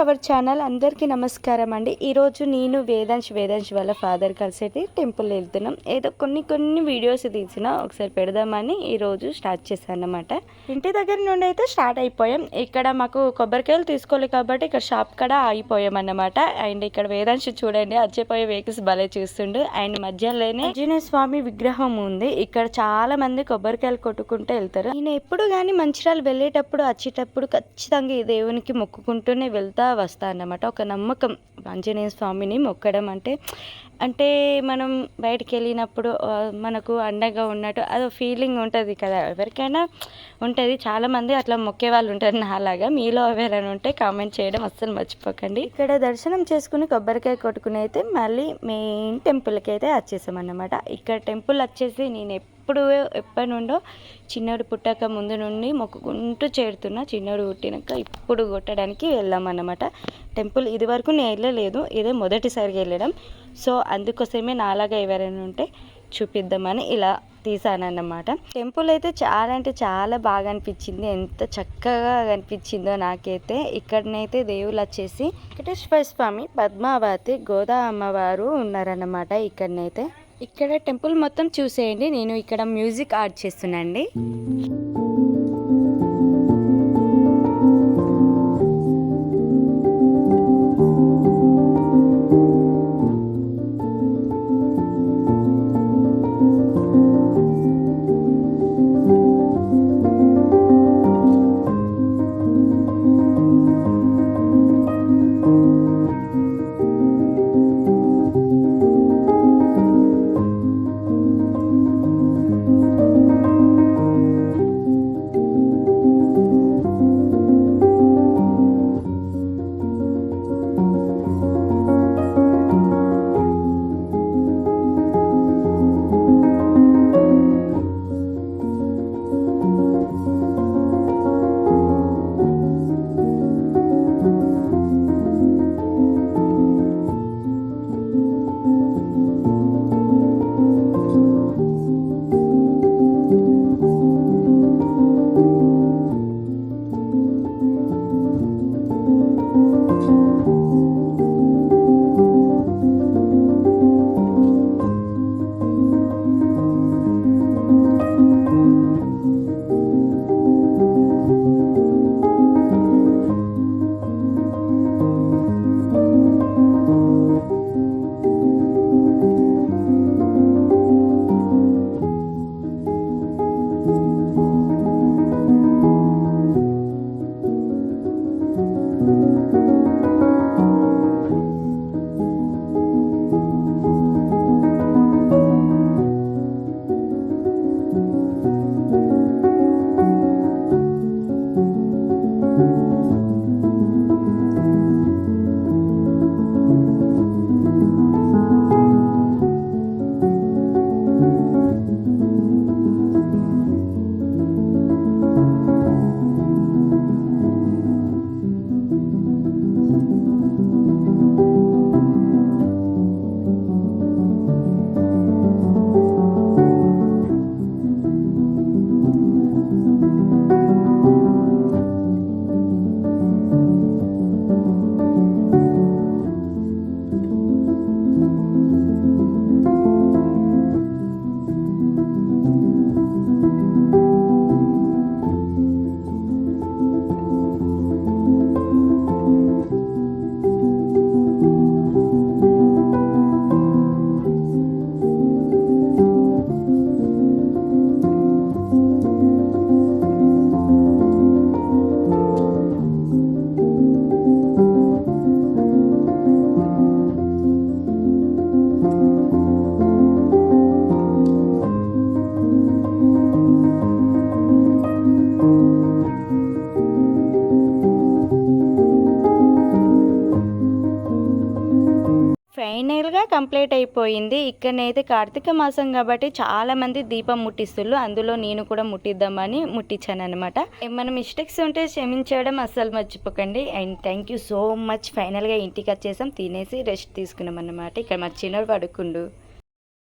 Our channel. అందరికీ నమస్కారం అండి. ఈరోజు నేను వేదాంశ్ వాళ్ళ ఫాదర్ కలిసి టెంపుల్ వెళ్తున్నాం. ఏదో కొన్ని వీడియోస్ తీసిన ఒకసారి పెడదామని ఈరోజు స్టార్ట్ చేశాను అన్నమాట. ఇంటి దగ్గర నుండి అయితే స్టార్ట్ అయిపోయాం. ఇక్కడ మాకు కొబ్బరికాయలు తీసుకోవాలి కాబట్టి ఇక్కడ షాప్ కూడా ఆగిపోయాం అన్నమాట. అండ్ ఇక్కడ వేదాంశ్ చూడండి వచ్చేపోయే వెహికల్స్ భలే చూస్తుండు. అండ్ మధ్యలోనే ఆంజనేయ స్వామి విగ్రహం ఉంది. ఇక్కడ చాలా మంది కొబ్బరికాయలు కొట్టుకుంటూ వెళ్తారు. నేను ఎప్పుడు కానీ మంచిర్యాల వెళ్ళేటప్పుడు వచ్చేటప్పుడు ఖచ్చితంగా ఈ దేవునికి మొక్కుకుంటూనే వెళ్తా వస్తా అన్నమాట. ఒక నమ్మకం ఆంజనేయ స్వామిని మొక్కడం అంటే మనం బయటికి వెళ్ళినప్పుడు మనకు అండగా ఉన్నట్టు అదో ఫీలింగ్ ఉంటుంది కదా, ఎవరికైనా ఉంటుంది. చాలామంది అట్లా మొక్కే వాళ్ళు ఉంటారు నాలాగా. మీలో ఎవరైనా ఉంటే కామెంట్ చేయడం అస్సలు మర్చిపోకండి. ఇక్కడ దర్శనం చేసుకుని కొబ్బరికాయ కొట్టుకుని అయితే మళ్ళీ మెయిన్ టెంపుల్కి అయితే వచ్చేసాం అన్నమాట. ఇక్కడ టెంపుల్ వచ్చేసి నేను ఎప్పటి నుండో చిన్నోడు పుట్టాక ముందు నుండి మొక్కుకుంటూ చేరుతున్నా. చిన్నోడు పుట్టినాక ఇప్పుడు కొట్టడానికి వెళ్ళామన్నమాట. టెంపుల్ ఇది వరకు నేను వెళ్ళలేదు, ఇదే మొదటిసారిగా వెళ్ళడం. సో అందుకోసమే నాలాగా ఎవరైనా ఉంటే చూపిద్దామని ఇలా తీసానన్నమాట. టెంపుల్ అయితే చాలా అంటే చాలా బాగా అనిపించింది. ఎంత చక్కగా కనిపించిందో నాకైతే. ఇక్కడనైతే దేవుళ్ళు వచ్చేసి వెంకటేశ్వర స్వామి, పద్మావతి, గోదా అమ్మవారు ఉన్నారన్నమాట. ఇక్కడనైతే ఇక్కడ టెంపుల్ మొత్తం చూసేయండి. నేను ఇక్కడ మ్యూజిక్ ఆడ్ చేస్తున్నాండి. ఫైనల్గా కంప్లీట్ అయిపోయింది. ఇక్కడనైతే కార్తీక మాసం కాబట్టి చాలామంది దీపం ముట్టిస్తున్నారు. అందులో నేను కూడా ముట్టిద్దామని ముట్టించాను అనమాట. ఏమైనా మిస్టేక్స్ ఉంటే క్షమించడం అస్సలు మర్చిపోకండి. And thank you so much. ఫైనల్గా ఇంటికి వచ్చేసాం, తినేసి రెస్ట్ తీసుకున్నాం అన్నమాట. ఇక్కడ మా చిన్నోడు పడుకుండు.